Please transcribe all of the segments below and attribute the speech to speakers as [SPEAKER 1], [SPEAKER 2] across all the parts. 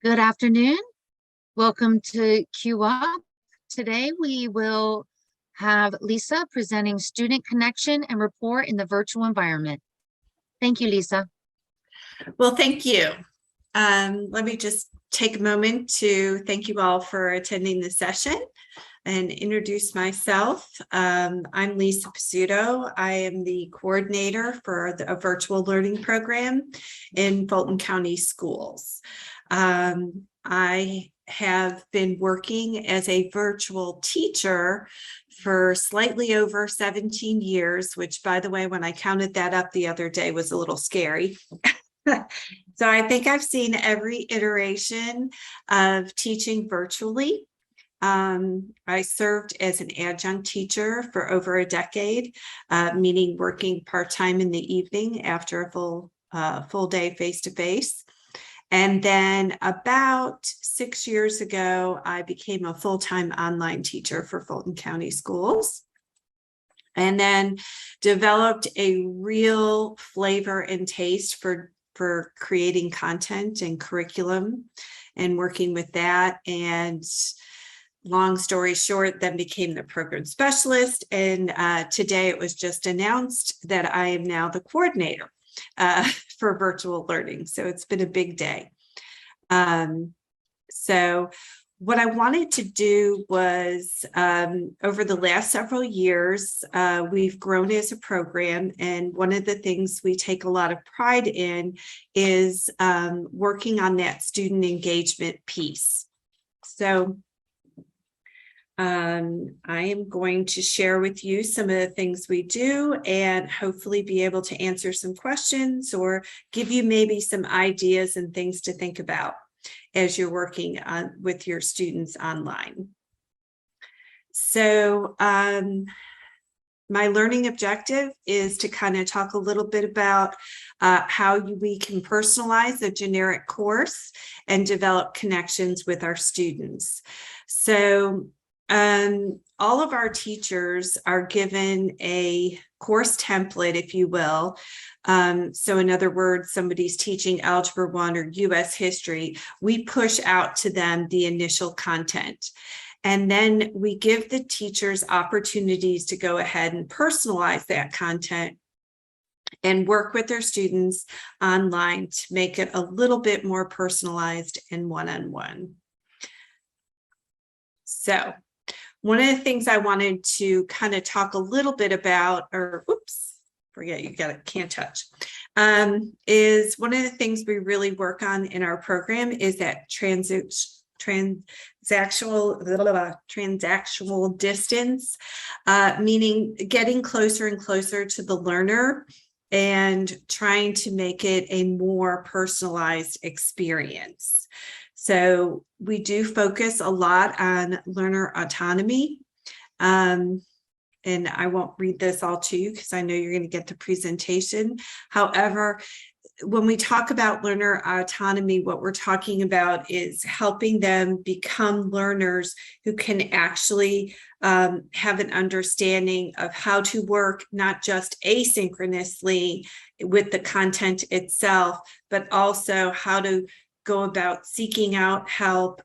[SPEAKER 1] Good afternoon. Welcome to Q Up. Today we will have Lisa presenting student connection and rapport in the virtual environment. Thank you, Lisa.
[SPEAKER 2] Well, thank you. Let me just take a moment to thank you all for attending the session and introduce myself. I'm Lisa Pizzuto. I am the coordinator for a virtual learning program in Fulton County Schools. I have been working as a virtual teacher for slightly over 17 years, which, by the way, when I counted that up the other day was a little scary. So I think I've seen every iteration of teaching virtually. I served as an adjunct teacher for over a decade, meaning working part-time in the evening after a full day face-to-face. And then about 6 years ago, I became a full-time online teacher for Fulton County Schools. And then developed a real flavor and taste for creating content and curriculum and working with that. And long story short, then became the program specialist. And today it was just announced that I am now the coordinator for virtual learning. So it's been a big day. So what I wanted to do was, over the last several years, we've grown as a program, and one of the things we take a lot of pride in is working on that student engagement piece. So I am going to share with you some of the things we do and hopefully be able to answer some questions or give you maybe some ideas and things to think about as you're working with your students online. So my learning objective is to kind of talk a little bit about how we can personalize a generic course and develop connections with our students. So all of our teachers are given a course template, if you will. So in other words, somebody's teaching Algebra 1 or US history, we push out to them the initial content. And then we give the teachers opportunities to go ahead and personalize that content and work with their students online to make it a little bit more personalized and one-on-one. So one of the things I wanted to kind of talk a little bit about, or oops, forget you can't touch, is one of the things we really work on in our program is that transactional distance, meaning getting closer and closer to the learner and trying to make it a more personalized experience. So we do focus a lot on learner autonomy. And I won't read this all to you because I know you're going to get the presentation. However, when we talk about learner autonomy, what we're talking about is helping them become learners who can actually have an understanding of how to work not just asynchronously with the content itself, but also how to go about seeking out help,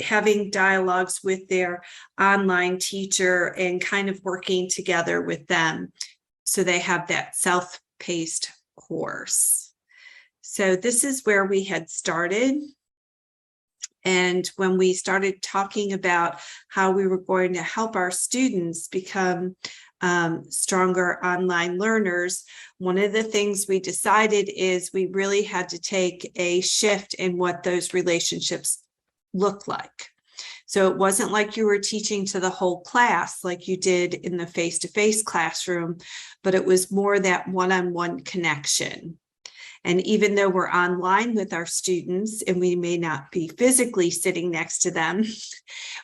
[SPEAKER 2] having dialogues with their online teacher and kind of working together with them so they have that self-paced course. So this is where we had started. And when we started talking about how we were going to help our students become stronger online learners, one of the things we decided is we really had to take a shift in what those relationships look like. So it wasn't like you were teaching to the whole class like you did in the face-to-face classroom, but it was more that one-on-one connection. And even though we're online with our students and we may not be physically sitting next to them,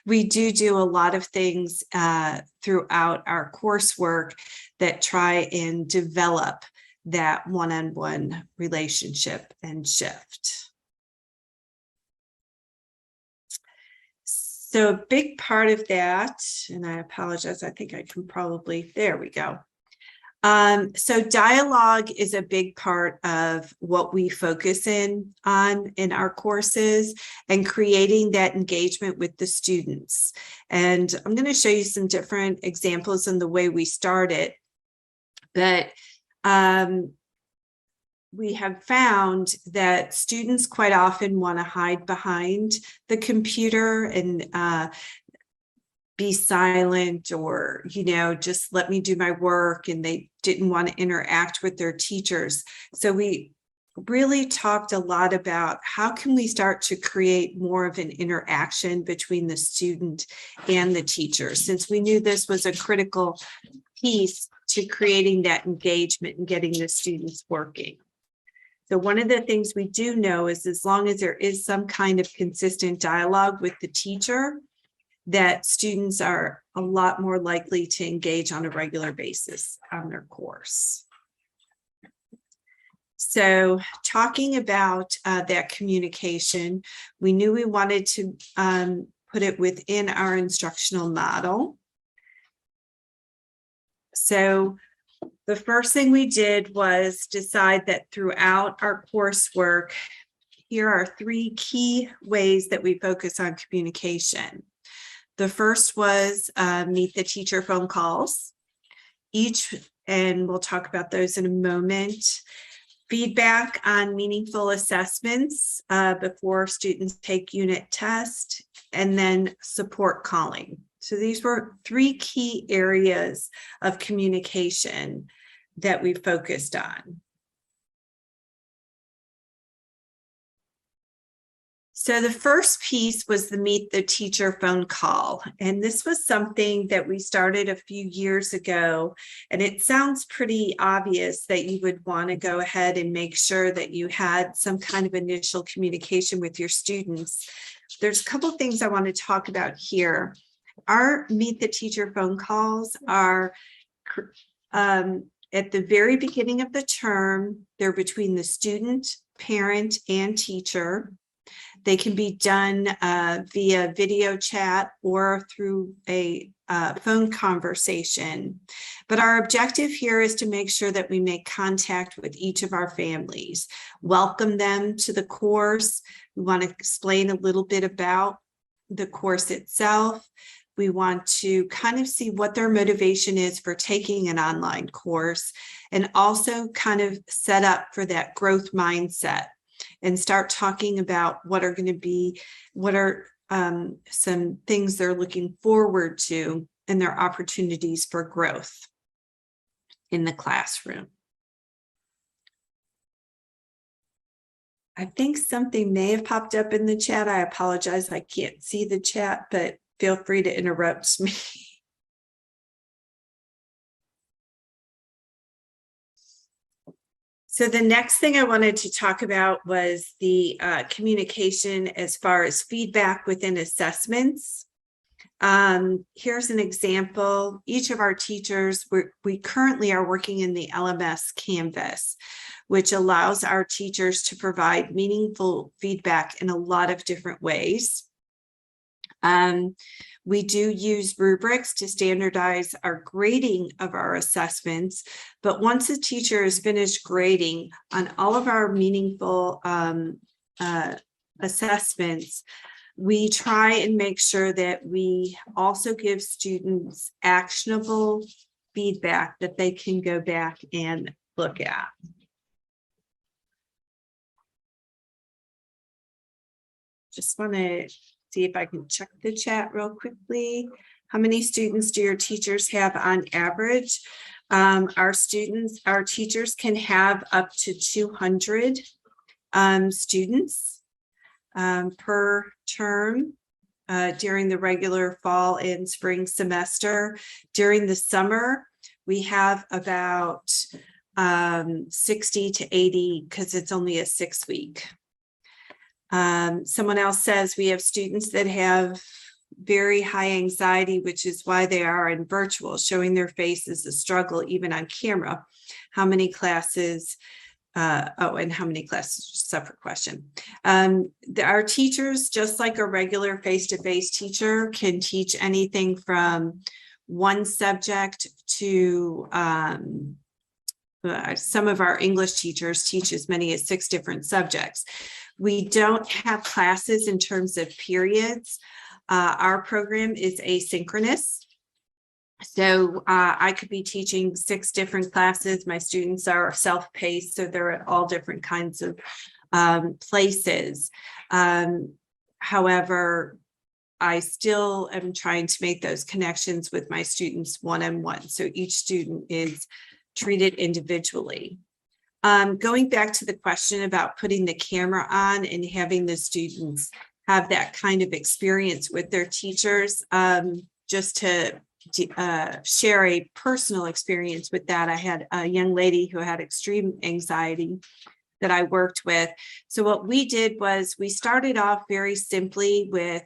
[SPEAKER 2] we do a lot of things throughout our coursework that try and develop that one-on-one relationship and shift. So a big part of that, and I apologize, I think I can probably, there we go. So dialogue is a big part of what we focus on in our courses, and creating that engagement with the students. And I'm going to show you some different examples in the way we start it. But we have found that students quite often want to hide behind the computer and be silent, or, just let me do my work, and they didn't want to interact with their teachers. So we really talked a lot about how can we start to create more of an interaction between the student and the teacher, since we knew this was a critical piece to creating that engagement and getting the students working. So one of the things we do know is, as long as there is some kind of consistent dialogue with the teacher, that students are a lot more likely to engage on a regular basis on their course. So talking about that communication, we knew we wanted to put it within our instructional model. So the first thing we did was decide that throughout our coursework, here are 3 key ways that we focus on communication. The first was meet the teacher phone calls, and we'll talk about those in a moment. Feedback on meaningful assessments before students take unit tests, and then support calling. So these were 3 key areas of communication that we focused on. So the first piece was the meet the teacher phone call. And this was something that we started a few years ago. And it sounds pretty obvious that you would want to go ahead and make sure that you had some kind of initial communication with your students. There's a couple of things I want to talk about here. Our meet the teacher phone calls are at the very beginning of the term. They're between the student, parent, and teacher. They can be done via video chat or through a phone conversation. But our objective here is to make sure that we make contact with each of our families, welcome them to the course. We want to explain a little bit about the course itself. We want to kind of see what their motivation is for taking an online course, and also kind of set up for that growth mindset, and start talking about what are some things they're looking forward to and their opportunities for growth in the classroom. I think something may have popped up in the chat. I apologize, I can't see the chat, but feel free to interrupt me. So the next thing I wanted to talk about was the communication as far as feedback within assessments. Here's an example. Each of our teachers, we currently are working in the LMS Canvas, which allows our teachers to provide meaningful feedback in a lot of different ways. We do use rubrics to standardize our grading of our assessments, but once a teacher is finished grading on all of our meaningful assessments, we try and make sure that we also give students actionable feedback that they can go back and look at. Just want to see if I can check the chat real quickly. How many students do your teachers have on average? Our teachers can have up to 200 students per term during the regular fall and spring semester. During the summer, we have about 60 to 80 because it's only a 6-week. Someone else says we have students that have very high anxiety, which is why they are in virtual. Showing their face is a struggle even on camera. How many classes? And how many classes? Separate question. Our teachers, just like a regular face-to-face teacher, can teach anything from one subject to some of our English teachers teach as many as 6 different subjects. We don't have classes in terms of periods. Our program is asynchronous. So I could be teaching 6 different classes. My students are self-paced, so they're at all different kinds of places. However, I still am trying to make those connections with my students one-on-one. So each student is treated individually. Going back to the question about putting the camera on and having the students have that kind of experience with their teachers, just to share a personal experience with that. I had a young lady who had extreme anxiety that I worked with. So what we did was we started off very simply with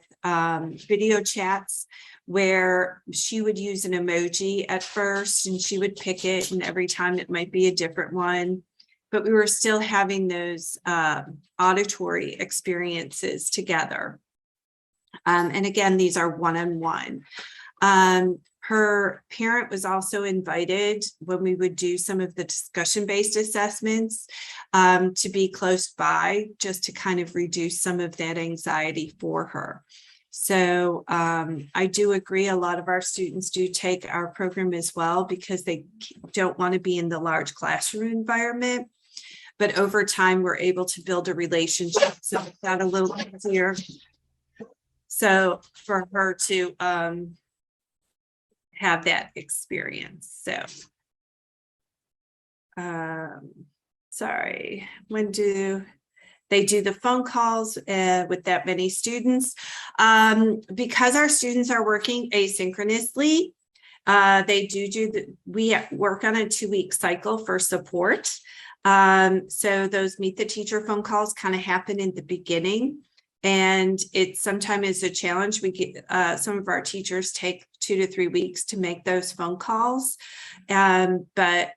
[SPEAKER 2] video chats where she would use an emoji at first and she would pick it, and every time it might be a different one. But we were still having those auditory experiences together. And again, these are one-on-one. Her parent was also invited when we would do some of the discussion-based assessments to be close by, just to kind of reduce some of that anxiety for her. So I do agree, a lot of our students do take our program as well because they don't want to be in the large classroom environment. But over time, we're able to build a relationship. So it's got a little easier. So for her to have that experience. So sorry, when do they do the phone calls with that many students? Because our students are working asynchronously, we work on a 2-week cycle for support. So those meet the teacher phone calls kind of happen in the beginning. And it sometimes is a challenge. We get some of our teachers take 2 to 3 weeks to make those phone calls, but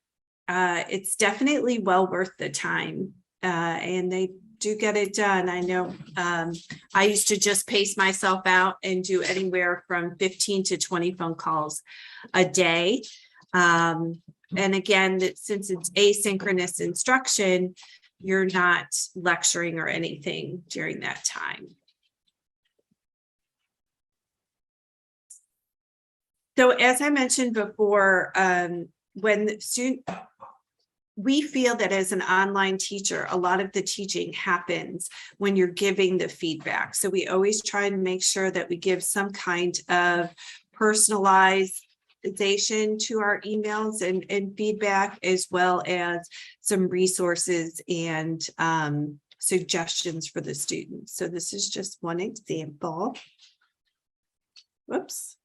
[SPEAKER 2] it's definitely well worth the time, and they do get it done. I know I used to just pace myself out and do anywhere from 15 to 20 phone calls a day. And again, since it's asynchronous instruction, you're not lecturing or anything during that time. So as I mentioned before, when the student, we feel that as an online teacher, a lot of the teaching happens when you're giving the feedback. So we always try and make sure that we give some kind of personalized to our emails and feedback, as well as some resources and suggestions for the students. So this is just one example. Whoops.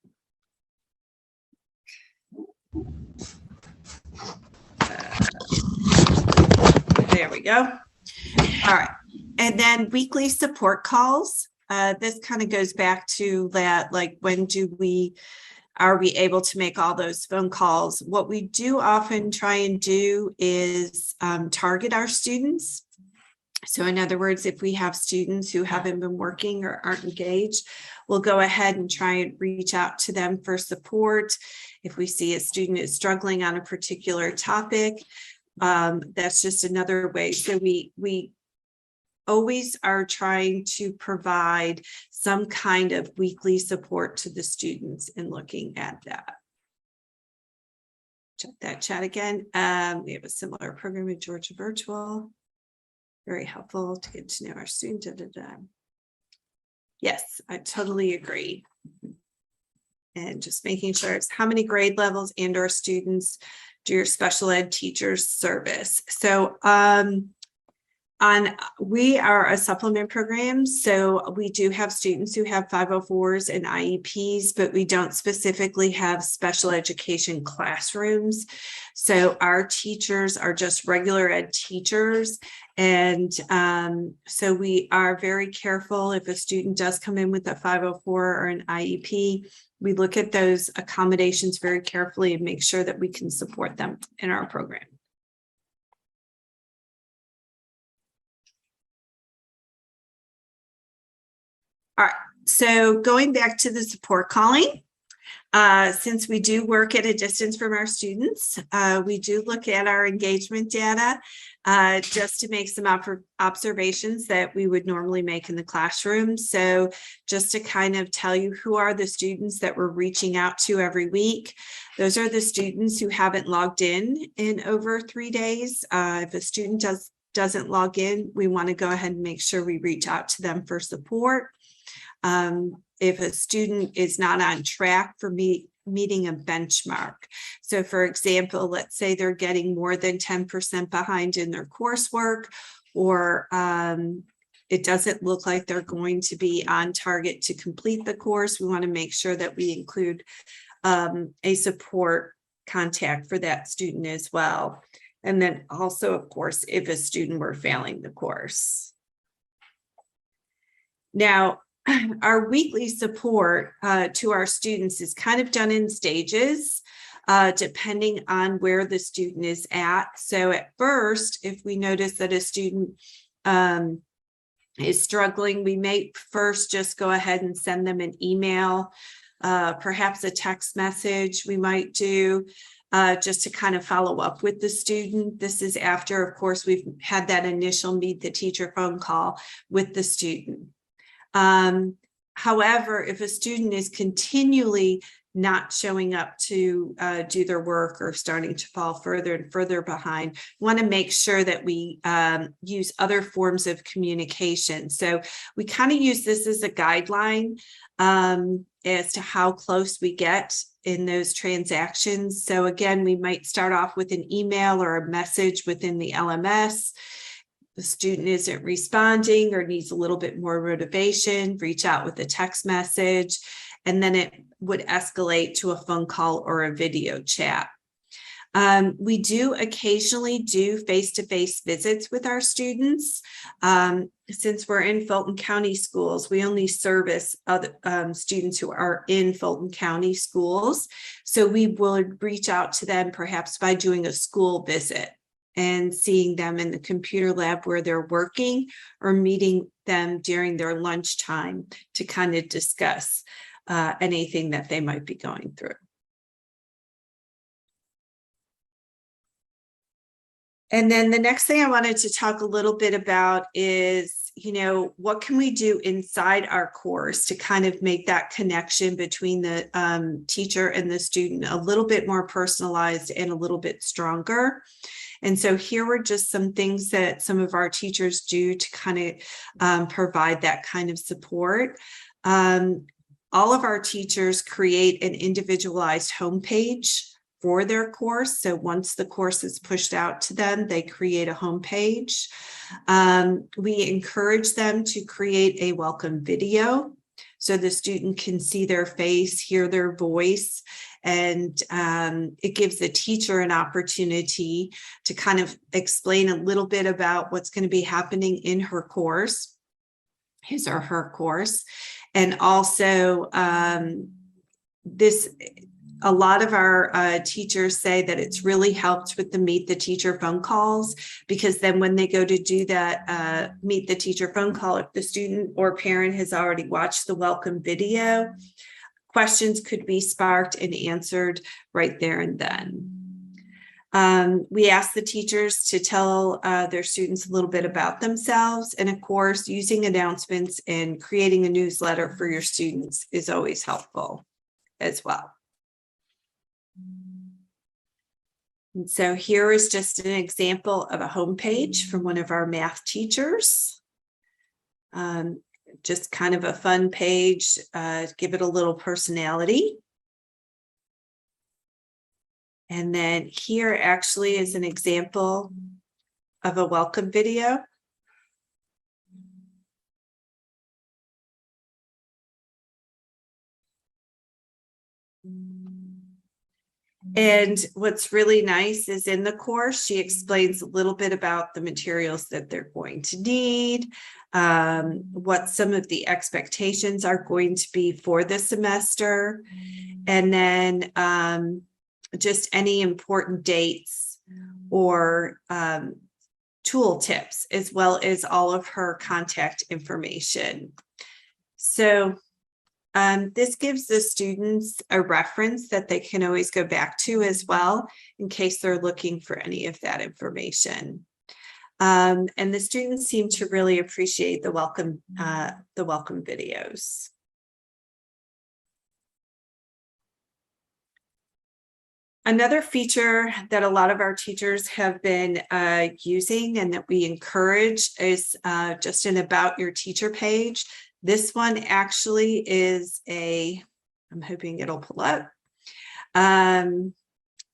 [SPEAKER 2] There we go. All right. And then weekly support calls. This kind of goes back to that, like, when are we able to make all those phone calls? What we do often try and do is target our students. So in other words, if we have students who haven't been working or aren't engaged, we'll go ahead and try and reach out to them for support. If we see a student is struggling on a particular topic, that's just another way. So we always are trying to provide some kind of weekly support to the students and looking at that. Check that chat again. We have a similar program in Georgia Virtual. Very helpful to get to know our students. Yes, I totally agree. And just making sure it's how many grade levels and or students do your special ed teachers service. So we are a supplement program, so we do have students who have 504s and IEPs, but we don't specifically have special education classrooms. So our teachers are just regular ed teachers. And so we are very careful if a student does come in with a 504 or an IEP, we look at those accommodations very carefully and make sure that we can support them in our program. All right, so going back to the support calling, Since we do work at a distance from our students, we do look at our engagement data just to make some observations that we would normally make in the classroom. So just to kind of tell you who are the students that we're reaching out to every week. Those are the students who haven't logged in over 3 days. If a student doesn't log in, we want to go ahead and make sure we reach out to them for support. If a student is not on track for meeting a benchmark. So for example, let's say they're getting more than 10% behind in their coursework, or it doesn't look like they're going to be on target to complete the course. We want to make sure that we include a support contact for that student as well. And then also, of course, if a student were failing the course. Now, our weekly support to our students is kind of done in stages, depending on where the student is at. So at first, if we notice that a student is struggling, we may first just go ahead and send them an email, perhaps a text message we might do, just to kind of follow up with the student. This is after, of course, we've had that initial meet the teacher phone call with the student. However, if a student is continually not showing up to do their work or starting to fall further and further behind, we want to make sure that we use other forms of communication. So we kind of use this as a guideline as to how close we get in those transactions. So again, we might start off with an email or a message within the LMS. The student isn't responding or needs a little bit more motivation, reach out with a text message, and then it would escalate to a phone call or a video chat. We do occasionally do face-to-face visits with our students. Since we're in Fulton County schools, we only service other students who are in Fulton County schools. So we would reach out to them perhaps by doing a school visit and seeing them in the computer lab where they're working, or meeting them during their lunchtime to kind of discuss anything that they might be going through. And then the next thing I wanted to talk a little bit about is, what can we do inside our course to kind of make that connection between the teacher and the student a little bit more personalized and a little bit stronger. And so here were just some things that some of our teachers do to kind of provide that kind of support. All of our teachers create an individualized homepage for their course. So once the course is pushed out to them, they create a homepage. We encourage them to create a welcome video so the student can see their face, hear their voice, and it gives the teacher an opportunity to kind of explain a little bit about what's going to be happening in her course, his or her course. And also a lot of our teachers say that it's really helped with the meet the teacher phone calls, because then when they go to do that meet the teacher phone call, if the student or parent has already watched the welcome video, questions could be sparked and answered right there and then. We ask the teachers to tell their students a little bit about themselves. And of course, using announcements and creating a newsletter for your students is always helpful as well. And so here is just an example of a homepage from one of our math teachers. Just kind of a fun page, give it a little personality. And then here actually is an example of a welcome video. And what's really nice is in the course, she explains a little bit about the materials that they're going to need, what some of the expectations are going to be for the semester, and then just any important dates or tool tips, as well as all of her contact information. So This gives the students a reference that they can always go back to as well in case they're looking for any of that information. And the students seem to really appreciate the welcome videos. Another feature that a lot of our teachers have been using and that we encourage is just an About Your Teacher page. This one actually is I'm hoping it'll pull up.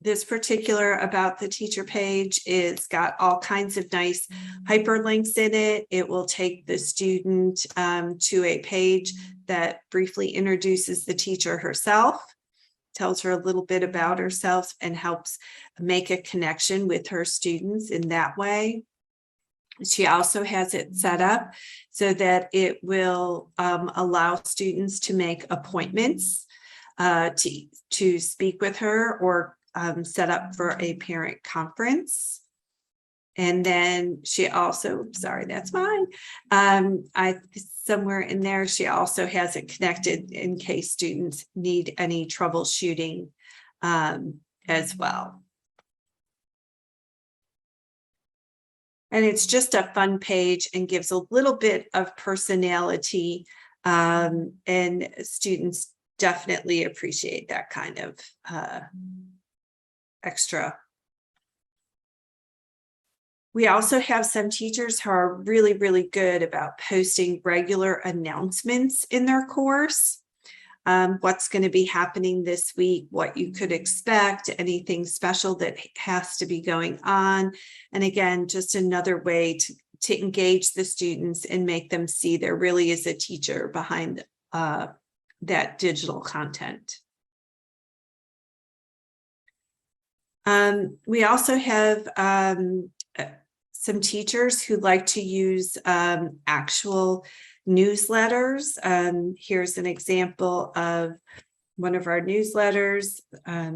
[SPEAKER 2] This particular About the Teacher page is got all kinds of nice hyperlinks in it. It will take the student to a page that briefly introduces the teacher herself, tells her a little bit about herself, and helps make a connection with her students in that way. She also has it set up so that it will allow students to make appointments to speak with her or set up for a parent conference. And then she also, sorry, that's mine. Somewhere in there, she also has it connected in case students need any troubleshooting as well. And it's just a fun page and gives a little bit of personality, and students definitely appreciate that kind of extra. We also have some teachers who are really, really good about posting regular announcements in their course. What's going to be happening this week, what you could expect, anything special that has to be going on. And again, just another way to engage the students and make them see there really is a teacher behind that digital content. We also have some teachers who like to use actual newsletters. Here's an example of one of our newsletters.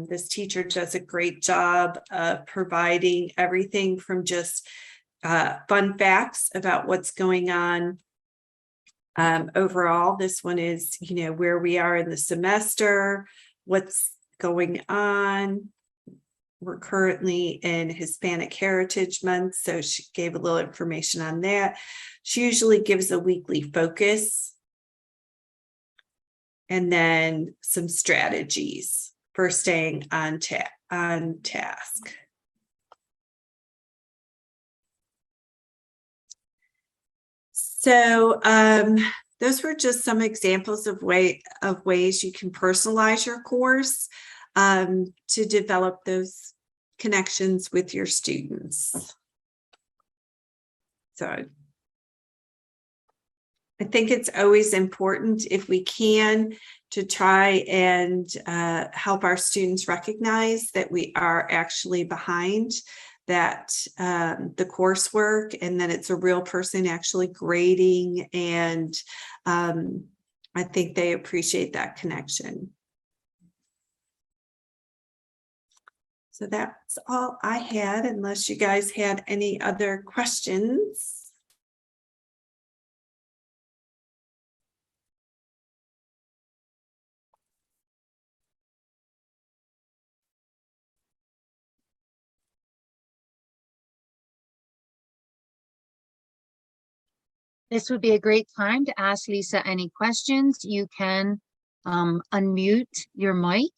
[SPEAKER 2] This teacher does a great job of providing everything from just fun facts about what's going on overall. This one is, where we are in the semester, what's going on. We're currently in Hispanic Heritage Month, so she gave a little information on that. She usually gives a weekly focus and then some strategies for staying on task. So those were just some examples of ways you can personalize your course to develop those connections with your students. So I think it's always important, if we can, to try and help our students recognize that we are actually behind that the coursework, and that it's a real person actually grading, and I think they appreciate that connection. So that's all I had, unless you guys had any other questions.
[SPEAKER 1] This would be a great time to ask Lisa any questions. You can unmute your mic,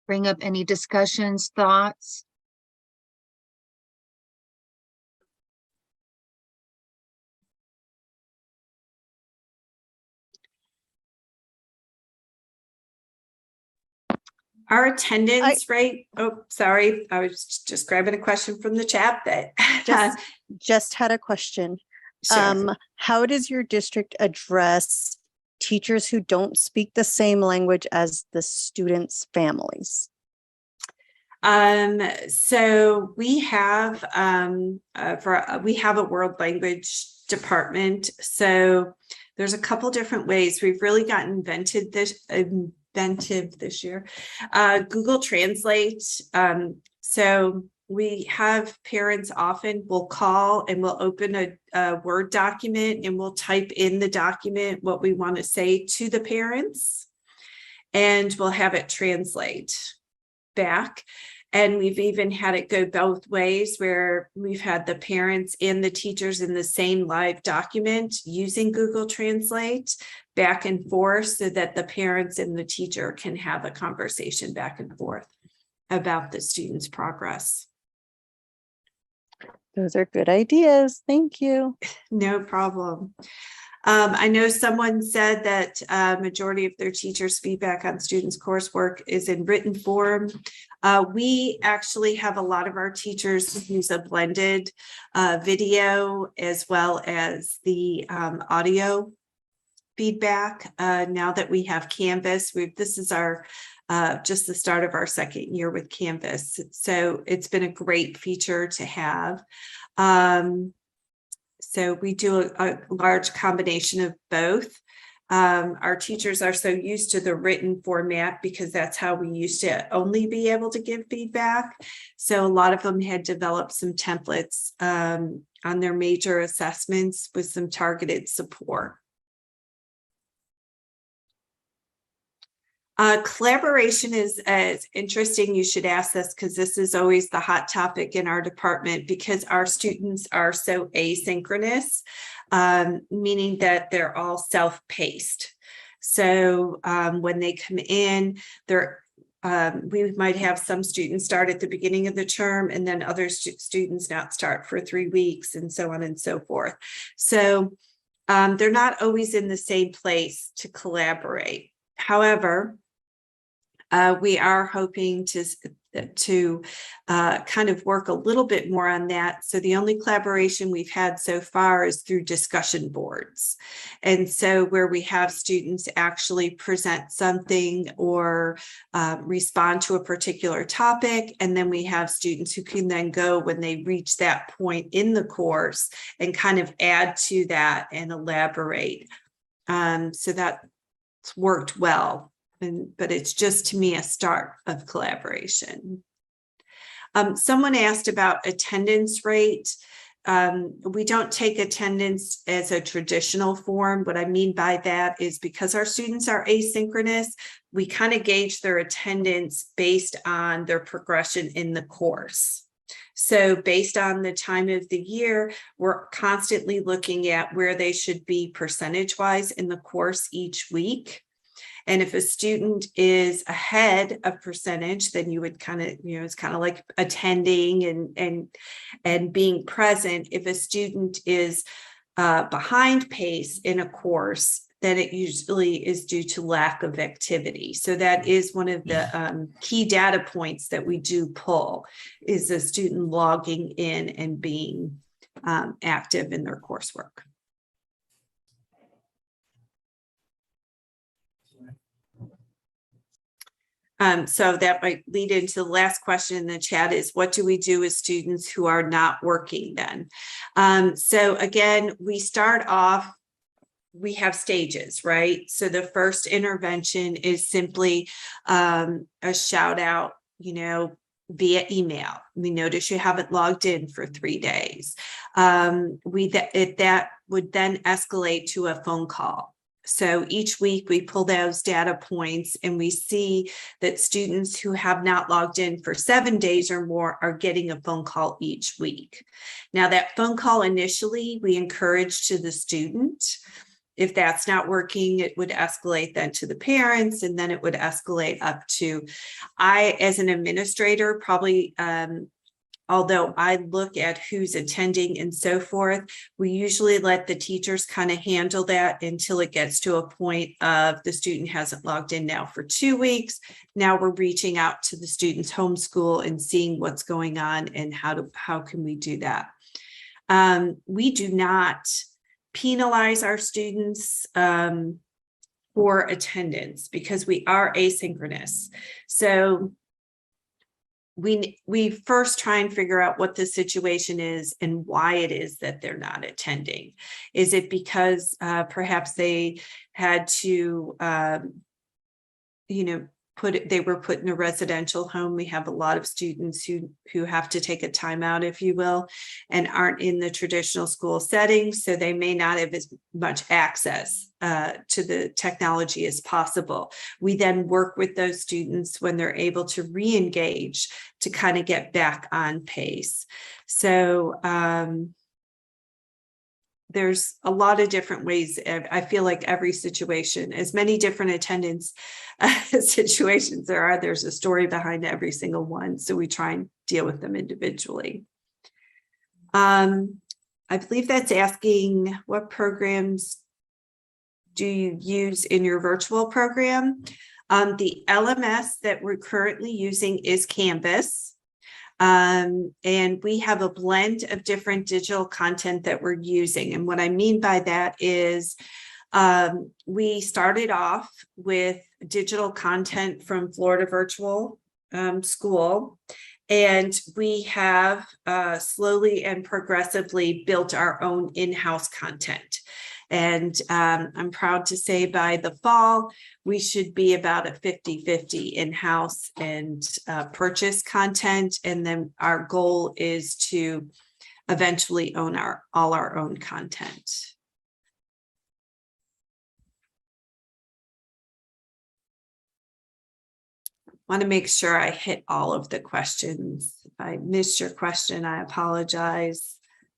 [SPEAKER 1] bring up any discussions, thoughts.
[SPEAKER 2] Our attendance rate, oh, sorry, I was just grabbing a question from the chat that
[SPEAKER 3] just had a question.
[SPEAKER 2] Sure.
[SPEAKER 3] How does your district address teachers who don't speak the same language as the students' families?
[SPEAKER 2] So we have we have a world language department. So there's a couple different ways. We've really got inventive this year. Google Translate. So we have parents often will call and we'll open a Word document and we'll type in the document what we want to say to the parents, and we'll have it translate back. And we've even had it go both ways, where we've had the parents and the teachers in the same live document using Google Translate back and forth, so that the parents and the teacher can have a conversation back and forth about the student's progress.
[SPEAKER 3] Those are good ideas. Thank you.
[SPEAKER 2] No problem. I know someone said that majority of their teachers' feedback on students' coursework is in written form. We actually have a lot of our teachers use a blended video as well as the audio feedback. Now that we have Canvas, this is our just the start of our second year with Canvas. So it's been a great feature to have. So we do a large combination of both. Our teachers are so used to the written format because that's how we used to only be able to give feedback. So a lot of them had developed some templates on their major assessments with some targeted support. Collaboration is interesting. You should ask this, because this is always the hot topic in our department, because our students are so asynchronous, meaning that they're all self-paced. So when they come in, we might have some students start at the beginning of the term, and then other students not start for 3 weeks, and so on and so forth. So they're not always in the same place to collaborate. However, we are hoping to kind of work a little bit more on that. So the only collaboration we've had so far is through discussion boards. And so where we have students actually present something or respond to a particular topic, and then we have students who can then go, when they reach that point in the course, and kind of add to that and elaborate. So that's worked well. But it's just, to me, a start of collaboration. Someone asked about attendance rate. We don't take attendance as a traditional form. What I mean by that is, because our students are asynchronous, we kind of gauge their attendance based on their progression in the course. So based on the time of the year, we're constantly looking at where they should be percentage-wise in the course each week. And if a student is ahead of percentage, then you would kind of, it's kind of like attending and being present. If a student is behind pace in a course, then it usually is due to lack of activity. So that is one of the key data points that we do pull, is a student logging in and being active in their coursework. So that might lead into the last question in the chat, is what do we do with students who are not working then? So again, we start off, we have stages, right? So the first intervention is simply a shout out, via email. We notice you haven't logged in for 3 days. That would then escalate to a phone call. So each week we pull those data points, and we see that students who have not logged in for 7 days or more are getting a phone call each week. Now, that phone call initially we encourage to the student. If that's not working, it would escalate then to the parents, and then it would escalate up to, I, as an administrator, probably, although I look at who's attending and so forth, we usually let the teachers kind of handle that until it gets to a point of the student hasn't logged in now for 2 weeks. Now we're reaching out to the student's homeschool and seeing what's going on and how can we do that. We do not penalize our students for attendance, because we are asynchronous. So we first try and figure out what the situation is and why it is that they're not attending. Is it because perhaps they had to they were put in a residential home. We have a lot of students who have to take a timeout, if you will, and aren't in the traditional school setting, so they may not have as much access to the technology as possible. We then work with those students when they're able to re-engage to kind of get back on pace. So there's a lot of different ways. I feel like every situation, as many different attendance situations there are, there's a story behind every single one. So we try and deal with them individually. I believe that's asking, what programs do you use in your virtual program? The LMS that we're currently using is Canvas. And we have a blend of different digital content that we're using. And what I mean by that is we started off with digital content from Florida Virtual School, and we have slowly and progressively built our own in-house content. And I'm proud to say by the fall, we should be about a 50-50 in-house and purchase content. And then our goal is to eventually own all our own content. Want to make sure I hit all of the questions. If I missed your question, I apologize.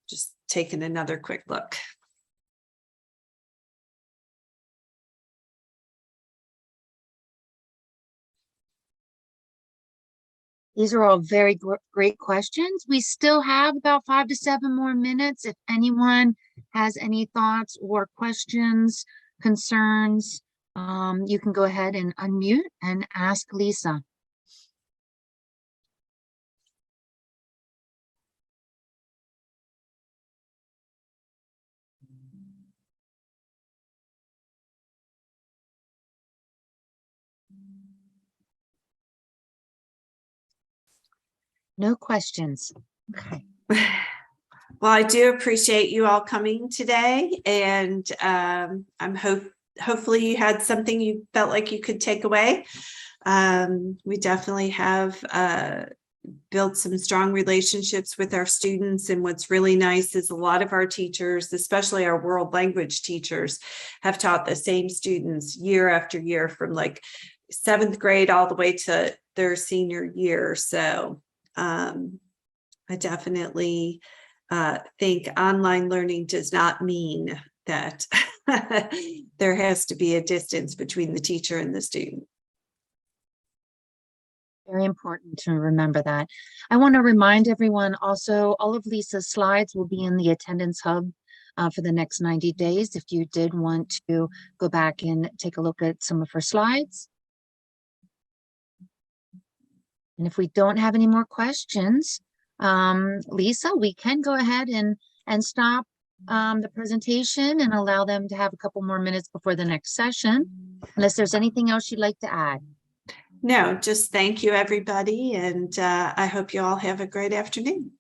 [SPEAKER 2] Just taking another quick look.
[SPEAKER 1] These are all very great questions. We still have about 5 to 7 more minutes. If anyone has any thoughts or questions, concerns, you can go ahead and unmute and ask Lisa. No questions. Okay.
[SPEAKER 2] Well, I do appreciate you all coming today, and hopefully you had something you felt like you could take away. We definitely have built some strong relationships with our students, and what's really nice is a lot of our teachers, especially our world language teachers, have taught the same students year after year from like 7th grade all the way to their senior year. So I definitely think online learning does not mean that there has to be a distance between the teacher and the student.
[SPEAKER 1] Very important to remember that. I want to remind everyone also, all of Lisa's slides will be in the attendance hub for the next 90 days. If you did want to go back and take a look at some of her slides. And if we don't have any more questions, Lisa, we can go ahead and stop the presentation and allow them to have a couple more minutes before the next session, unless there's anything else you'd like to add.
[SPEAKER 2] No, just thank you, everybody. And I hope you all have a great afternoon.